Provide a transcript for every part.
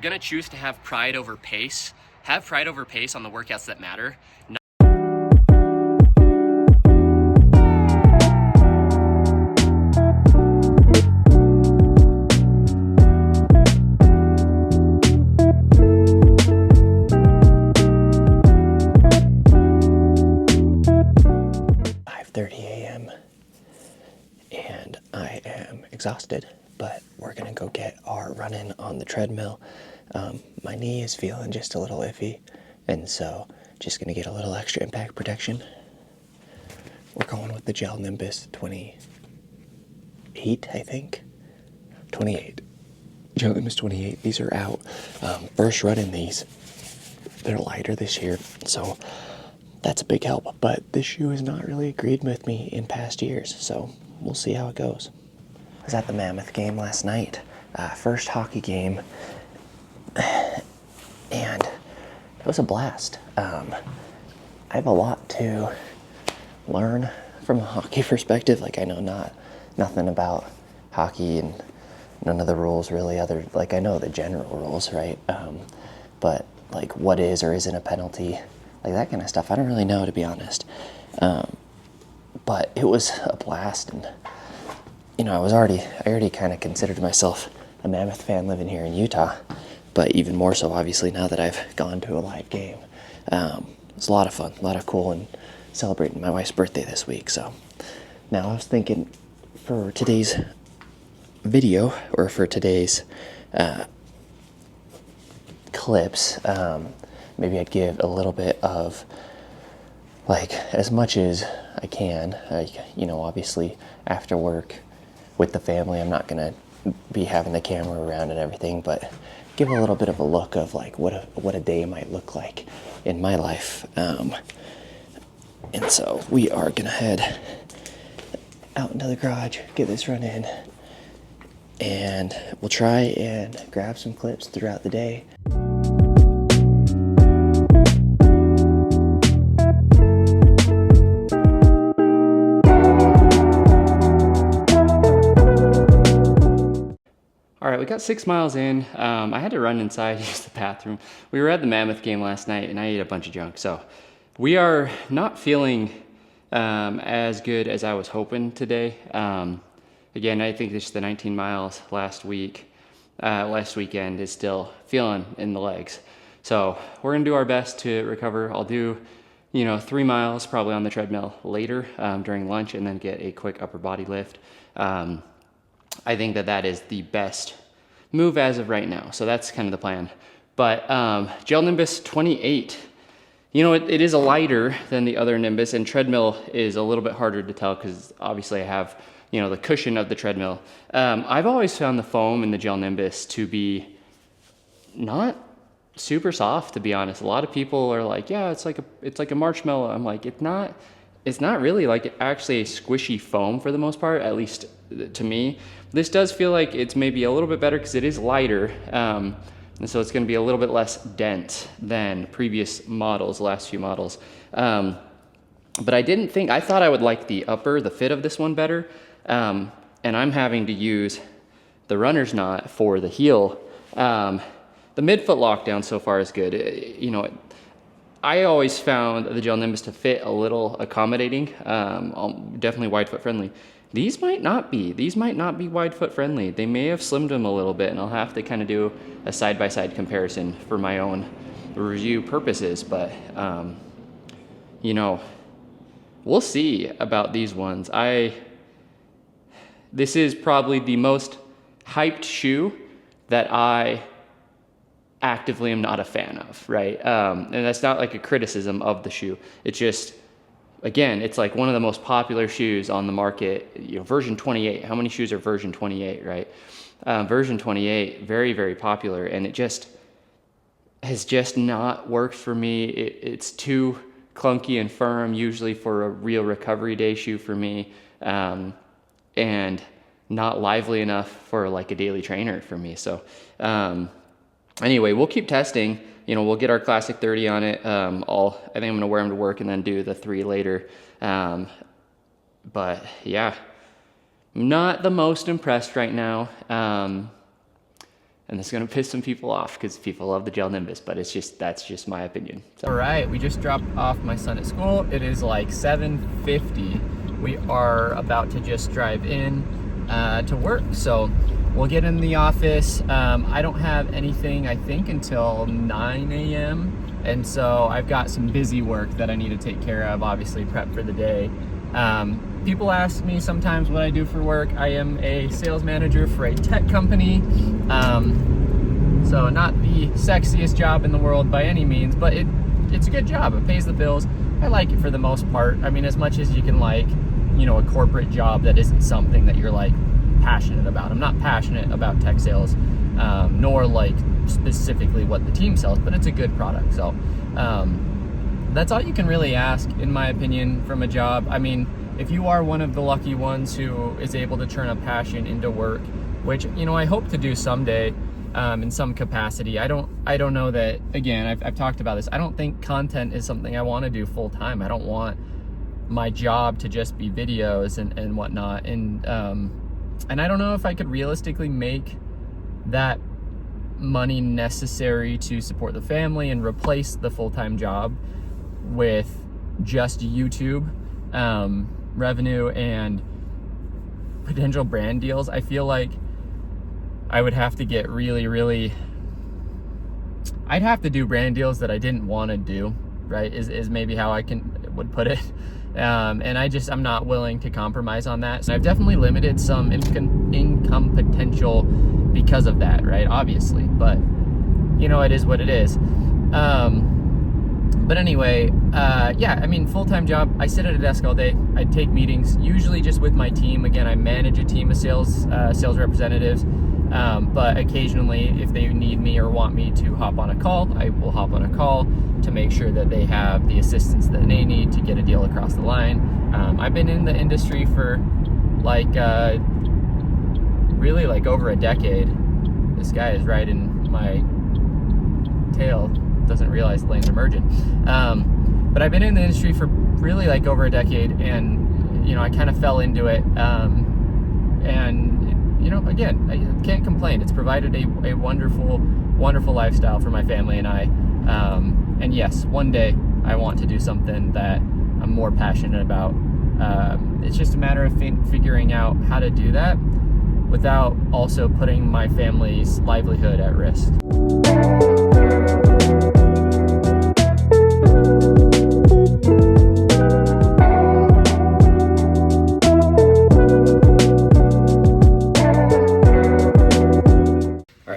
I'm gonna choose to have pride over pace. Have pride over pace on the workouts that matter. And I am exhausted, but we're gonna go get our run in on the treadmill. My knee is feeling just a little iffy, and so just gonna get a little extra impact protection. We're going with the Gel Nimbus 28, I think. 28. Gel Nimbus 28. These are out. First run in these. They're lighter this year, so that's a big help. But this shoe has not really agreed with me in past years, so we'll see how it goes. I was at the Mammoth game last night, first hockey game, and it was a blast. I have a lot to learn from a hockey perspective. Like, I know nothing about hockey and none of the rules really, I know the general rules, right? But like what is or isn't a penalty, like that kind of stuff, I don't really know, to be honest. But it was a blast, and I already kind of considered myself a Mammoth fan living here in Utah, but even more so obviously now that I've gone to a live game. It's a lot of fun, a lot of cool, and celebrating my wife's birthday this week. So now I was thinking for today's video, or for today's clips, maybe I'd give a little bit of, like, as much as I can, obviously after work with the family, I'm not gonna be having the camera around and everything, but give a little bit of a look of like what a day might look like in my life. And so we are gonna head out into the garage, get this run in, and we'll try and grab some clips throughout the day. All right, we got 6 miles in. I had to run inside, use the bathroom. We were at the Mammoth game last night, and I ate a bunch of junk. So we are not feeling as good as I was hoping today. Again, I think just the 19 miles last weekend is still feeling in the legs. So we're gonna do our best to recover. I'll do 3 miles probably on the treadmill later during lunch, and then get a quick upper body lift. I think that is the best move as of right now. So that's kind of the plan. But Gel Nimbus 28, it is a lighter than the other Nimbus, and treadmill is a little bit harder to tell because obviously I have, the cushion of the treadmill. I've always found the foam in the Gel Nimbus to be not super soft, to be honest. A lot of people are like, yeah, it's like a marshmallow. I'm like, it's not really like actually a squishy foam for the most part, at least to me. This does feel like it's maybe a little bit better because it is lighter, and so it's going to be a little bit less dense than previous models, the last few models. But I thought I would like the fit of this one better, and I'm having to use the runner's knot for the heel. The midfoot lockdown so far is good. I always found the Gel Nimbus to fit a little accommodating, definitely wide foot friendly. These might not be wide foot friendly. They may have slimmed them a little bit, and I'll have to kind of do a side-by-side comparison for my own review purposes, but we'll see about these ones. This is probably the most hyped shoe that I actively am not a fan of, right? And that's not like a criticism of the shoe. It's just, again, it's like one of the most popular shoes on the market, version 28. How many shoes are version 28, right? Version 28, very, very popular, and it just has just not worked for me. It's too clunky and firm, usually for a real recovery day shoe for me, and not lively enough for like a daily trainer for me. So, anyway, we'll keep testing. We'll get our Classic 30 on it. I think I'm going to wear them to work and then do the 3 later. But yeah, not the most impressed right now. And this is gonna piss some people off because people love the Gel Nimbus, but that's just my opinion. So. All right, we just dropped off my son at school. It is like 7:50. We are about to just drive in to work. So we'll get in the office. I don't have anything, I think, until 9 a.m. And so I've got some busy work that I need to take care of, obviously prep for the day. People ask me sometimes what I do for work. I am a sales manager for a tech company. So not the sexiest job in the world by any means, but it's a good job. It pays the bills. I like it for the most part. I mean, as much as you can like, you know, a corporate job that isn't something that you're like passionate about. I'm not passionate about tech sales, nor like specifically what the team sells, but it's a good product. So that's all you can really ask, in my opinion, from a job. I mean, if you are one of the lucky ones who is able to turn a passion into work, which, you know, I hope to do someday, in some capacity. I don't know that, again, I've talked about this. I don't think content is something I want to do full time. I don't want my job to just be videos and whatnot. And I don't know if I could realistically make that money necessary to support the family and replace the full-time job with just YouTube revenue and potential brand deals. I feel like I would have to get really, I'd have to do brand deals that I didn't want to do, right? Is maybe how I would put it. And I'm not willing to compromise on that. So I've definitely limited some income potential because of that, right? Obviously, but you know, it is what it is. But anyway, yeah, I mean, full-time job, I sit at a desk all day. I take meetings, usually just with my team. Again, I manage a team of sales representatives. But occasionally, if they need me or want me to hop on a call, I will hop on a call to make sure that they have the assistance that they need to get a deal across the line. I've been in the industry for like, really like over a decade. This guy is riding my tail, doesn't realize the lanes are merging. But I've been in the industry for really like over a decade, and, you know, I kind of fell into it. And, you know, again, I can't complain. It's provided a wonderful lifestyle for my family and I. And yes, one day I want to do something that I'm more passionate about. It's just a matter of figuring out how to do that without also putting my family's livelihood at risk.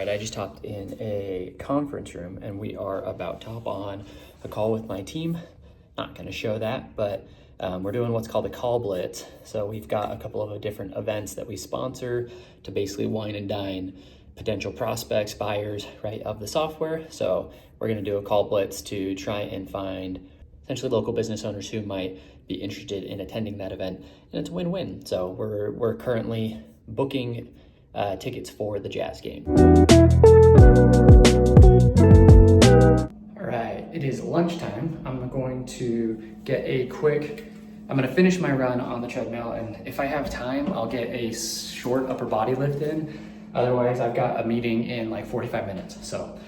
I just hopped in a conference room and we are about to hop on a call with my team. Not going to show that, but we're doing what's called a call blitz. So we've got a couple of different events that we sponsor to basically wine and dine potential prospects, buyers, right, of the software. So we're going to do a call blitz to try and find essentially local business owners who might be interested in attending that event, and it's a win-win. So we're currently booking tickets for the Jazz game. All right, it is lunchtime. I'm going to finish my run on the treadmill, and if I have time, I'll get a short upper body lift in. Otherwise, I've got a meeting in like 45 minutes, so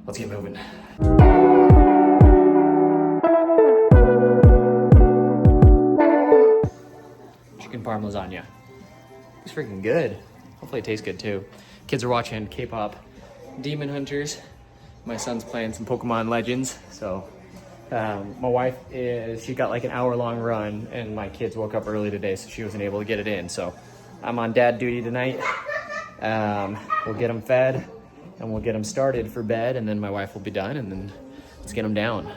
let's get moving. Chicken parm lasagna. It's freaking good. Hopefully it tastes good too. Kids are watching K-pop Demon Hunters. My son's playing some Pokemon Legends. So my wife she got like an hour-long run, and my kids woke up early today, so she wasn't able to get it in. So I'm on dad duty tonight. We'll get them fed and we'll get them started for bed, and then my wife will be done, and then let's get them down.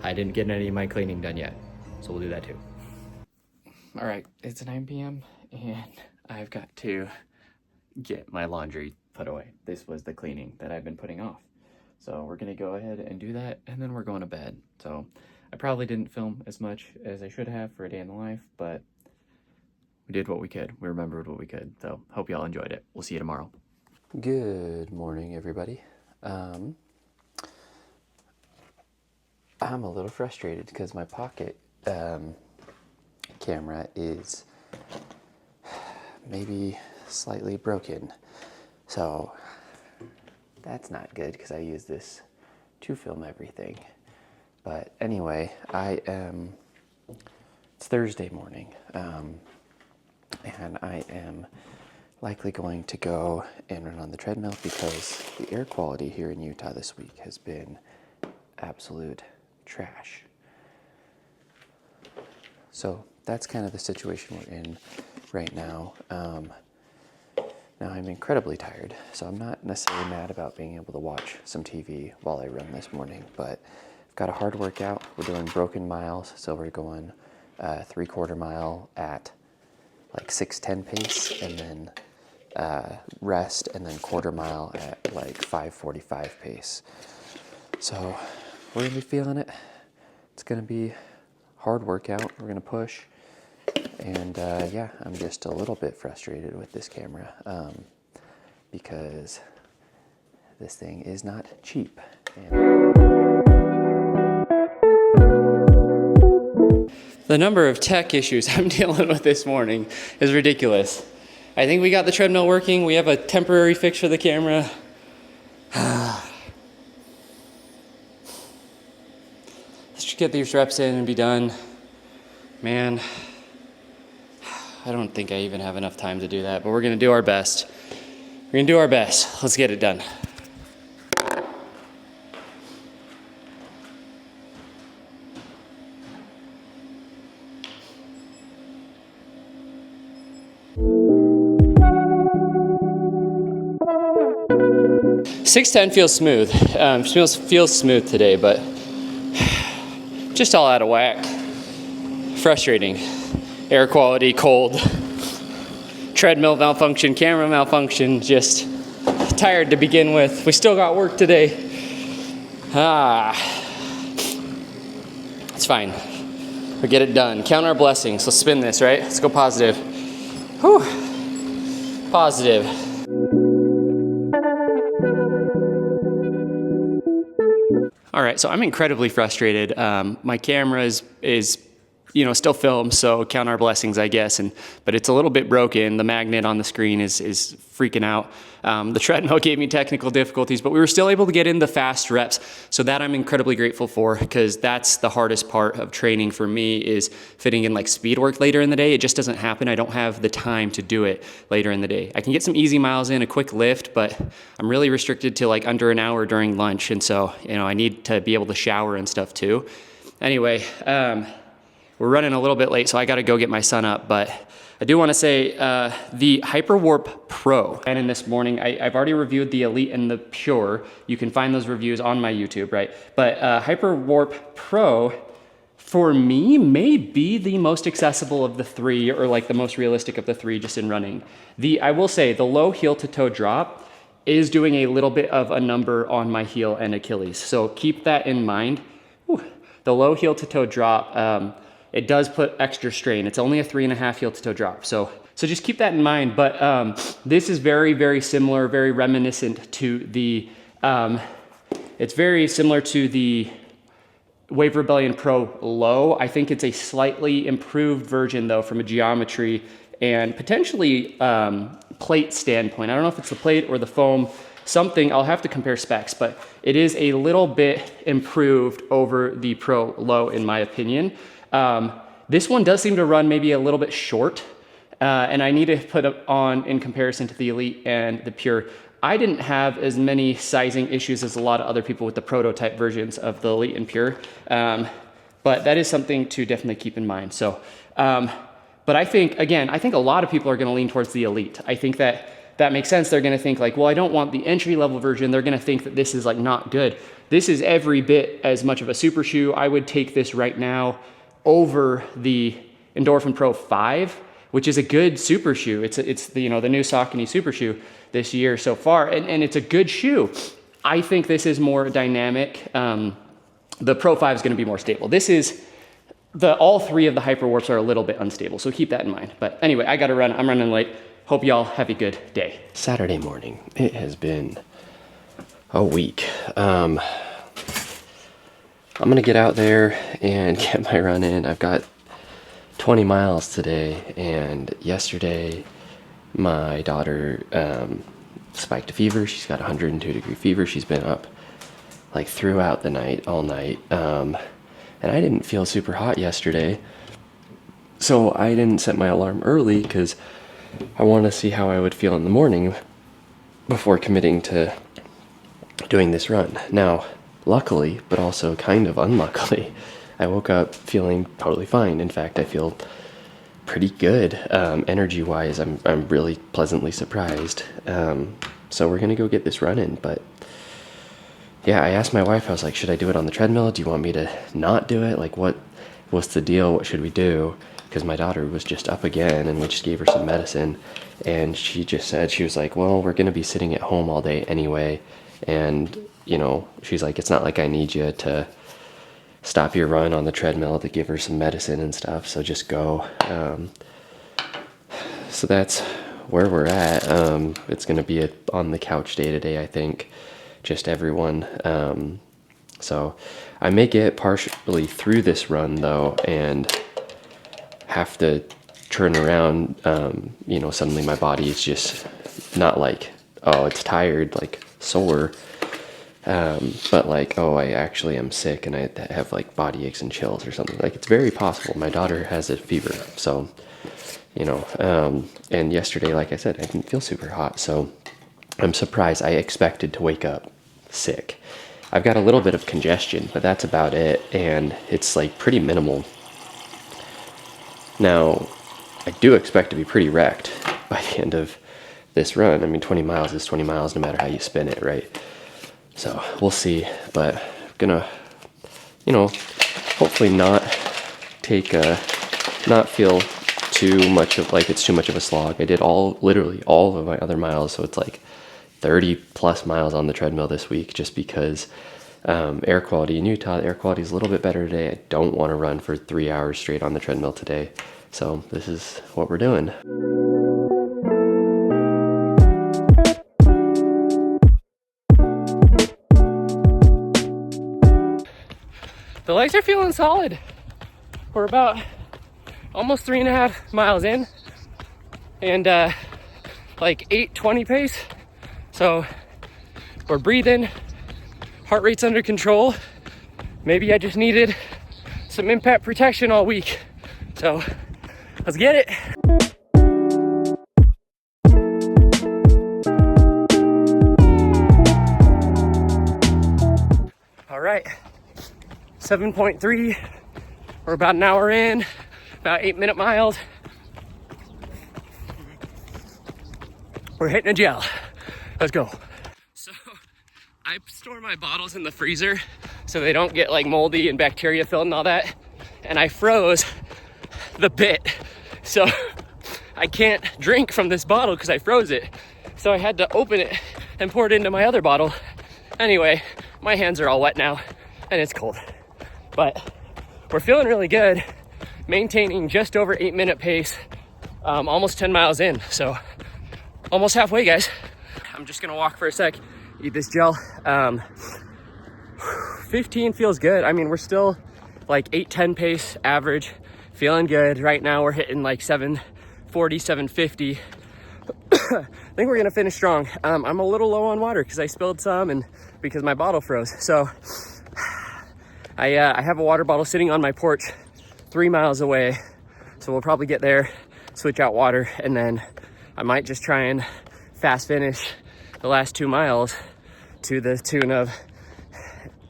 I didn't get any of my cleaning done yet, so we'll do that too. All right, it's 9 p.m. and I've got to get my laundry put away. This was the cleaning that I've been putting off. So we're gonna go ahead and do that, and then we're going to bed. So I probably didn't film as much as I should have for a day in the life, but we did what we could. We remembered what we could. So hope y'all enjoyed it. We'll see you tomorrow. Good morning, everybody. I'm a little frustrated because my pocket camera is maybe slightly broken. So that's not good because I use this to film everything. But anyway, it's Thursday morning, and I am likely going to go and run on the treadmill because the air quality here in Utah this week has been absolute trash. So that's kind of the situation we're in right now. Now I'm incredibly tired, so I'm not necessarily mad about being able to watch some TV while I run this morning, but I've got a hard workout. We're doing broken miles, so we're going 3/4 mile at like 6:10 pace, and then rest, and then 1/4 mile at like 5:45 pace. So we're gonna be feeling it. It's gonna be a hard workout. We're gonna push. And yeah, I'm just a little bit frustrated with this camera because this thing is not cheap. The number of tech issues I'm dealing with this morning is ridiculous. I think we got the treadmill working. We have a temporary fix for the camera. Let's just get these reps in and be done. Man, I don't think I even have enough time to do that, but we're gonna do our best. We're gonna do our best. Let's get it done. $610 feels smooth. Feels smooth today, but just all out of whack. Frustrating. Air quality, cold. Treadmill malfunction, camera malfunction. Just tired to begin with. We still got work today. It's fine. We'll get it done. Count our blessings. Let's spin this, right? Let's go positive. Whew. Positive. All right, so I'm incredibly frustrated. My camera is still films, so count our blessings, I guess. But it's a little bit broken. The magnet on the screen is freaking out. The treadmill gave me technical difficulties, but we were still able to get in the fast reps. So that I'm incredibly grateful for, because that's the hardest part of training for me, is fitting in like speed work later in the day. It just doesn't happen. I don't have the time to do it later in the day. I can get some easy miles in, a quick lift, but I'm really restricted to like under an hour during lunch. And so, I need to be able to shower and stuff too. Anyway, we're running a little bit late, so I got to go get my son up. But I do want to say the Hyperwarp Pro. And in this morning, I've already reviewed the Elite and the Pure. You can find those reviews on my YouTube, right? But Hyperwarp Pro, for me, may be the most accessible of the three, or like the most realistic of the three just in running. I will say the low heel to toe drop is doing a little bit of a number on my heel and Achilles. So keep that in mind. Whew. The low heel to toe drop, it does put extra strain. It's only a 3.5 heel to toe drop. So just keep that in mind. But this is very, very similar, very reminiscent to the, it's very similar to the Wave Rebellion Pro Low. I think it's a slightly improved version though, from a geometry and potentially plate standpoint. I don't know if it's the plate or the foam, something. I'll have to compare specs, but it is a little bit improved over the Pro Low in my opinion. This one does seem to run maybe a little bit short, and I need to put it on in comparison to the Elite and the Pure. I didn't have as many sizing issues as a lot of other people with the prototype versions of the Elite and Pure, but that is something to definitely keep in mind. So, but I think a lot of people are going to lean towards the Elite. I think that makes sense. They're going to think like, well, I don't want the entry level version. They're going to think that this is like not good. This is every bit as much of a super shoe. I would take this right now over the Endorphin Pro 5, which is a good super shoe. It's the new Saucony super shoe this year so far, and it's a good shoe. I think this is more dynamic. The Pro 5 is going to be more stable. All three of the Hyperwarps are a little bit unstable, so keep that in mind. But anyway, I got to run. I'm running late. Hope y'all have a good day. Saturday morning. It has been a week. I'm gonna get out there and get my run in. I've got 20 miles today, and yesterday my daughter spiked a fever. She's got 102-degree fever. She's been up like throughout the night, all night. And I didn't feel super hot yesterday, so I didn't set my alarm early because I want to see how I would feel in the morning before committing to doing this run. Now, luckily, but also kind of unluckily, I woke up feeling totally fine. In fact, I feel pretty good energy-wise. I'm really pleasantly surprised. So we're gonna go get this run in. But yeah, I asked my wife, I was like, should I do it on the treadmill? Do you want me to not do it? Like, what's the deal? What should we do? Because my daughter was just up again, and we just gave her some medicine, and she just said, she was like, well, we're gonna be sitting at home all day anyway, and you know, she's like, it's not like I need you to stop your run on the treadmill to give her some medicine and stuff, so just go. So that's where we're at. It's gonna be on the couch day today, I think, just everyone. So I may get partially through this run though, and have to turn around. You know, suddenly my body is just not like, oh, it's tired, like sore, but like, oh, I actually am sick and I have like body aches and chills or something. Like, it's very possible. My daughter has a fever, so you know. And yesterday, like I said, I didn't feel super hot, so I'm surprised. I expected to wake up sick. I've got a little bit of congestion, but that's about it, and it's like pretty minimal. Now, I do expect to be pretty wrecked by the end of this run. I mean, 20 miles is 20 miles no matter how you spin it, right? So we'll see, but I'm gonna, you know, hopefully not feel too much of like it's too much of a slog. I did literally all of my other miles, so it's like 30 plus miles on the treadmill this week, just because air quality in Utah, air quality is a little bit better today. I don't want to run for 3 hours straight on the treadmill today, so this is what we're doing. The legs are feeling solid. We're about almost 3.5 miles in, and like 8:20 pace. So we're breathing, heart rate's under control. Maybe I just needed some impact protection all week. So let's get it. All right, 7.3. We're about an hour in, about 8-minute miles. We're hitting a gel. Let's go. So I store my bottles in the freezer so they don't get like moldy and bacteria filled and all that. And I froze the bit. So I can't drink from this bottle because I froze it. So I had to open it and pour it into my other bottle. Anyway, my hands are all wet now and it's cold. But we're feeling really good, maintaining just over 8-minute pace, almost 10 miles in. So almost halfway, guys. I'm just gonna walk for a sec, eat this gel. 15 feels good. I mean, we're still like 8:10 pace average, feeling good. Right now we're hitting like 7:40, 7:50. I think we're gonna finish strong. I'm a little low on water because I spilled some and because my bottle froze. So I have a water bottle sitting on my porch 3 miles away. So we'll probably get there, switch out water, and then I might just try and fast finish the last 2 miles to the tune of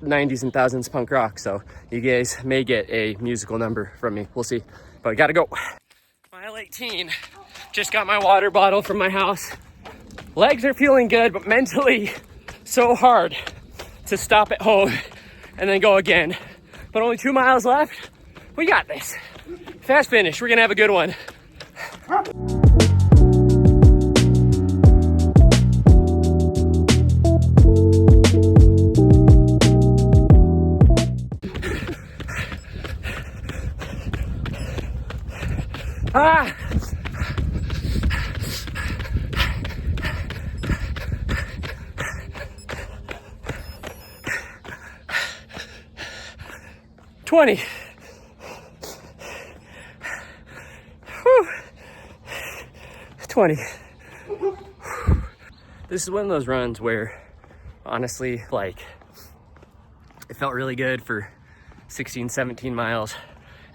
90s and thousands punk rock. So you guys may get a musical number from me. We'll see, but I gotta go. Mile 18, just got my water bottle from my house. Legs are feeling good, but mentally so hard to stop at home and then go again. But only 2 miles left. We got this. Fast finish, we're gonna have a good one. Ah! $20. Whew. 20. this is one of those runs where honestly, like, it felt really good for 16, 17 miles,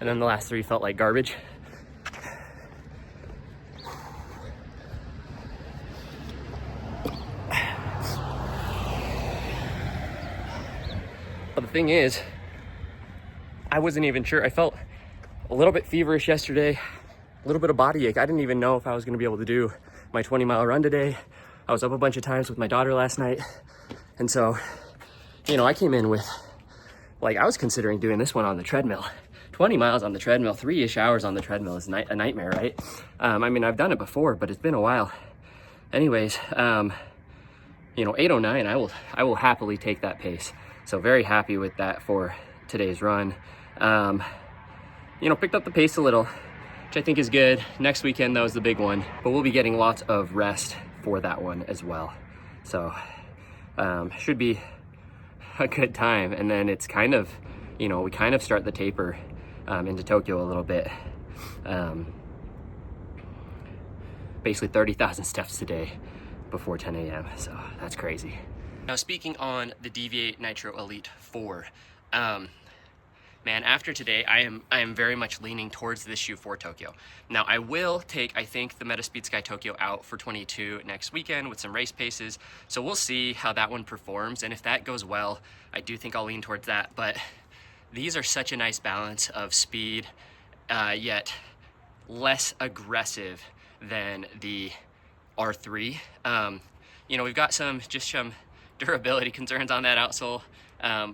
and then the last 3 felt like garbage. But the thing is, I wasn't even sure. I felt a little bit feverish yesterday, a little bit of body ache. I didn't even know if I was gonna be able to do my 20-mile run today. I was up a bunch of times with my daughter last night. And so, you know, I came in with, like, I was considering doing this one on the treadmill. 20 miles on the treadmill, 3-ish hours on the treadmill is a nightmare, right? I mean, I've done it before, but it's been a while. Anyways, you know, 8:09, I will happily take that pace. So very happy with that for today's run. You know, picked up the pace a little, which I think is good. Next weekend, though, is the big one, but we'll be getting lots of rest for that one as well. So should be a good time. And then it's kind of, you know, we kind of start the taper into Tokyo a little bit. Basically 30,000 steps today before 10 a.m. So that's crazy. Now, speaking on the Deviate Nitro Elite 4, man, after today, I am very much leaning towards this shoe for Tokyo. Now, I will take, I think, the Metaspeed Sky Tokyo out for 22 next weekend with some race paces. So we'll see how that one performs. And if that goes well, I do think I'll lean towards that. But these are such a nice balance of speed, yet less aggressive than the R3. You know, we've got some durability concerns on that outsole.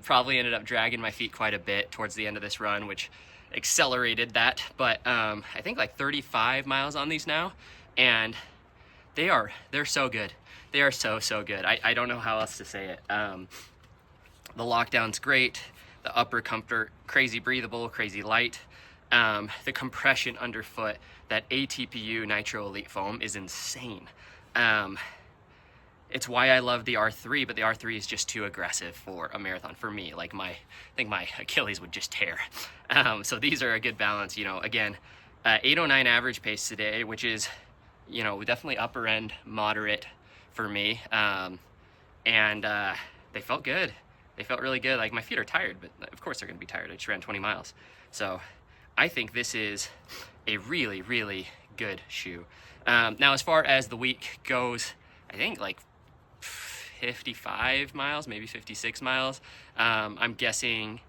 Probably ended up dragging my feet quite a bit towards the end of this run, which accelerated that. But I think like 35 miles on these now, and they're so good. They are so good. I don't know how else to say it. The lockdown's great. The upper comfort, crazy breathable, crazy light. The compression underfoot, that ATPU Nitro Elite foam is insane. It's why I love the R3, but the R3 is just too aggressive for a marathon for me. Like I think my Achilles would just tear. So these are a good balance. You know, again, 8:09 average pace today, which is, you know, definitely upper end moderate for me. And they felt good. They felt really good. Like, my feet are tired, but of course they're gonna be tired. I just ran 20 miles. So I think this is a really, really good shoe. Now, as far as the week goes, I think like 55 miles, maybe 56 miles. I'm guessing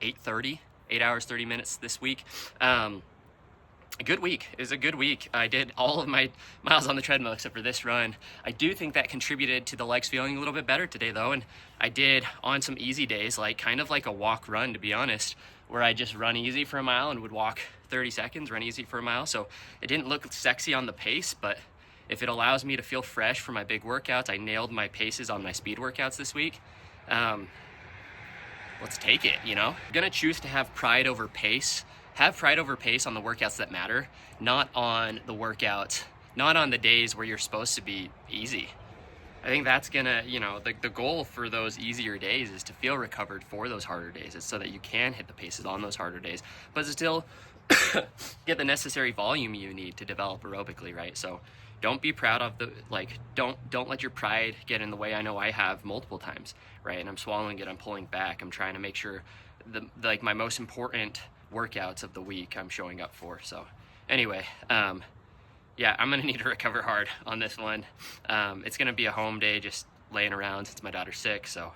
8:30, 8 hours, 30 minutes this week. A good week. It was a good week. I did all of my miles on the treadmill except for this run. I do think that contributed to the legs feeling a little bit better today, though. And I did on some easy days, like kind of like a walk run, to be honest, where I just run easy for a mile and would walk 30 seconds, run easy for a mile. So it didn't look sexy on the pace, but if it allows me to feel fresh for my big workouts, I nailed my paces on my speed workouts this week. Let's take it, you know? I'm gonna choose to have pride over pace. Have pride over pace on the workouts that matter, not on the workouts, not on the days where you're supposed to be easy. I think that's gonna, you know, the goal for those easier days is to feel recovered for those harder days. It's so that you can hit the paces on those harder days, but still get the necessary volume you need to develop aerobically, right? So don't be proud of the, like, don't let your pride get in the way. I know I have multiple times, right? And I'm swallowing it, I'm pulling back. I'm trying to make sure like my most important workouts of the week I'm showing up for. So anyway, yeah, I'm gonna need to recover hard on this one. It's gonna be a home day, just laying around since my daughter's sick, so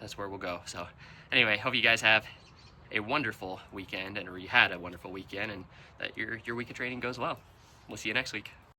that's where we'll go. So anyway, hope you guys have a wonderful weekend, or you had a wonderful weekend, and that your week of training goes well. We'll see you next week.